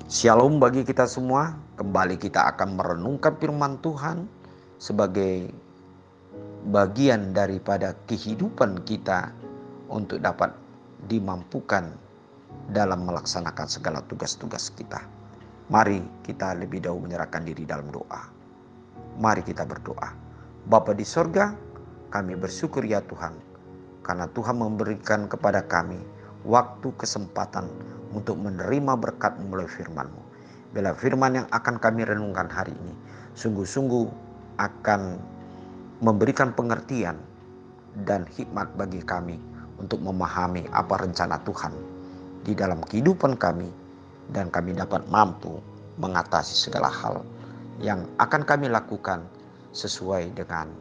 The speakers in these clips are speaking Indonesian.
Shalom bagi kita semua. Kembali kita akan merenungkan firman Tuhan sebagai bagian daripada kehidupan kita untuk dapat dimampukan dalam melaksanakan segala tugas-tugas kita. Mari kita lebih dahulu menyerahkan diri dalam doa. Mari kita berdoa. Bapa di sorga, kami bersyukur ya Tuhan, karena Tuhan memberikan kepada kami waktu kesempatan untuk menerima berkat melalui firman-Mu. Bila firman yang akan kami renungkan hari ini sungguh-sungguh akan memberikan pengertian dan hikmat bagi kami untuk memahami apa rencana Tuhan di dalam kehidupan kami, dan kami dapat mampu mengatasi segala hal yang akan kami lakukan sesuai dengan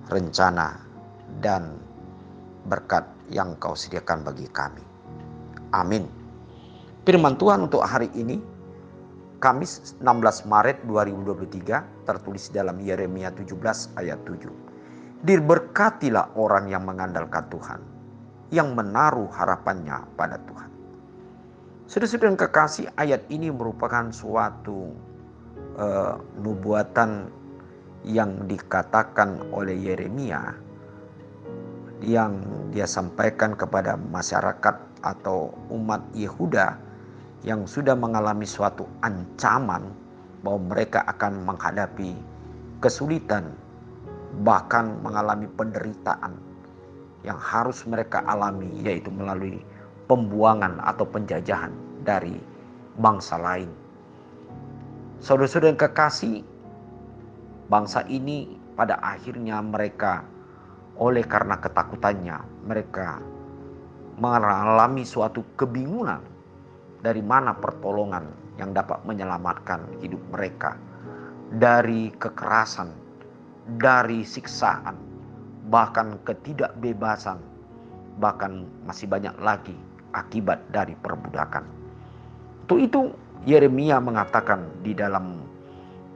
rencana dan berkat yang Kau sediakan bagi kami. Amin. Firman Tuhan untuk hari ini, Kamis 16 Maret 2023, tertulis dalam Yeremia 17 ayat 7. Diberkatilah orang yang mengandalkan Tuhan, yang menaruh harapannya pada Tuhan. Saudara-saudara yang kekasih, ayat ini merupakan suatu nubuatan yang dikatakan oleh Yeremia, yang dia sampaikan kepada masyarakat atau umat Yehuda yang sudah mengalami suatu ancaman bahwa mereka akan menghadapi kesulitan, bahkan mengalami penderitaan yang harus mereka alami, yaitu melalui pembuangan atau penjajahan dari bangsa lain. Saudara-saudara yang kekasih, bangsa ini pada akhirnya mereka, oleh karena ketakutannya, mereka mengalami suatu kebingungan dari mana pertolongan yang dapat menyelamatkan hidup mereka dari kekerasan, dari siksaan, bahkan ketidakbebasan, bahkan masih banyak lagi akibat dari perbudakan. Untuk itu Yeremia mengatakan di dalam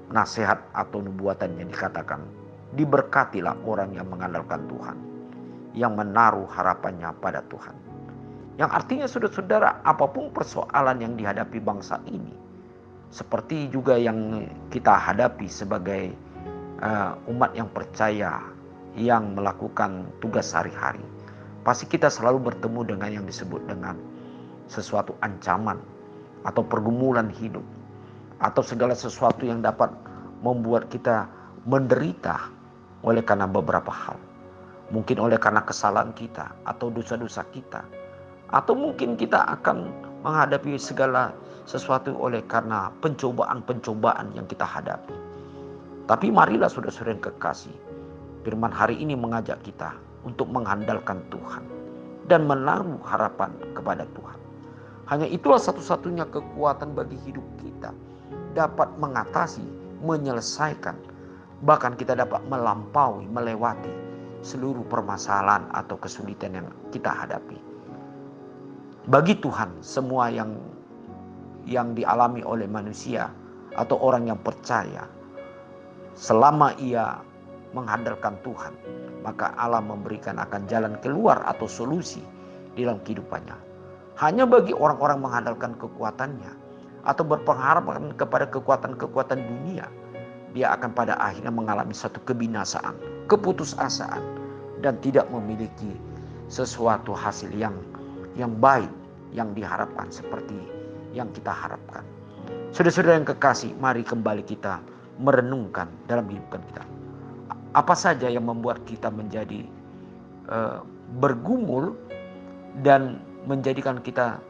nasihat atau nubuatannya, dikatakan, diberkatilah orang yang mengandalkan Tuhan, yang menaruh harapannya pada Tuhan. Yang artinya saudara-saudara, apapun persoalan yang dihadapi bangsa ini, seperti juga yang kita hadapi sebagai umat yang percaya, yang melakukan tugas sehari-hari, pasti kita selalu bertemu dengan yang disebut dengan sesuatu ancaman atau pergumulan hidup, atau segala sesuatu yang dapat membuat kita menderita oleh karena beberapa hal. Mungkin oleh karena kesalahan kita atau dosa-dosa kita, atau mungkin kita akan menghadapi segala sesuatu oleh karena pencobaan-pencobaan yang kita hadapi. Tapi marilah saudara-saudara yang kekasih, firman hari ini mengajak kita untuk mengandalkan Tuhan dan menaruh harapan kepada Tuhan. Hanya itulah satu-satunya kekuatan bagi hidup kita, dapat mengatasi, menyelesaikan, bahkan kita dapat melampaui, melewati seluruh permasalahan atau kesulitan yang kita hadapi. Bagi Tuhan, semua yang dialami oleh manusia atau orang yang percaya, selama ia mengandalkan Tuhan, maka Allah memberikan akan jalan keluar atau solusi dalam kehidupannya. Hanya bagi orang-orang mengandalkan kekuatannya atau berpengharap kepada kekuatan-kekuatan dunia, dia akan pada akhirnya mengalami satu kebinasaan, keputusasaan, dan tidak memiliki sesuatu hasil yang baik yang diharapkan seperti yang kita harapkan. Saudara-saudara yang kekasih, mari kembali kita merenungkan dalam kehidupan kita. Apa saja yang membuat kita menjadi bergumul dan menjadikan kita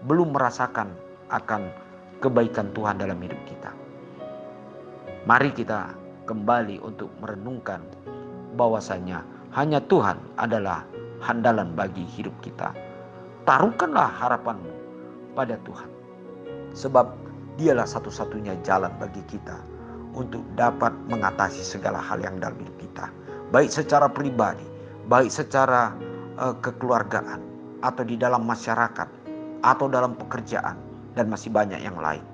belum merasakan akan kebaikan Tuhan dalam hidup kita. Mari kita kembali untuk merenungkan bahwasanya hanya Tuhan adalah handalan bagi hidup kita. Taruhkanlah harapanmu pada Tuhan, sebab Dialah satu-satunya jalan bagi kita untuk dapat mengatasi segala hal yang dalam hidup kita. baik secara pribadi, baik secara kekeluargaan, atau di dalam masyarakat, atau dalam pekerjaan, dan masih banyak yang lain.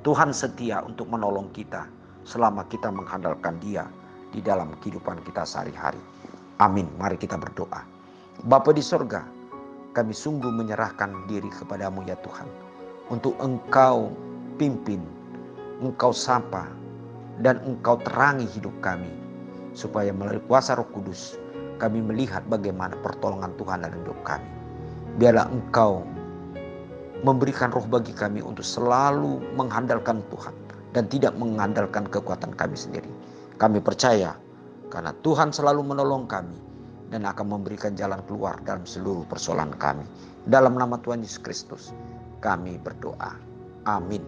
Tuhan setia untuk menolong kita selama kita mengandalkan Dia di dalam kehidupan kita sehari-hari. Amin. Mari kita berdoa. Bapa di sorga, kami sungguh menyerahkan diri kepadamu ya Tuhan, untuk Engkau pimpin, Engkau sapa, dan Engkau terangi hidup kami, supaya melalui kuasa Roh Kudus kami melihat bagaimana pertolongan Tuhan dalam hidup kami. Biarlah Engkau memberikan roh bagi kami untuk selalu mengandalkan Tuhan dan tidak mengandalkan kekuatan kami sendiri. Kami percaya karena Tuhan selalu menolong kami dan akan memberikan jalan keluar dalam seluruh persoalan kami. Dalam nama Tuhan Yesus Kristus kami berdoa. Amin.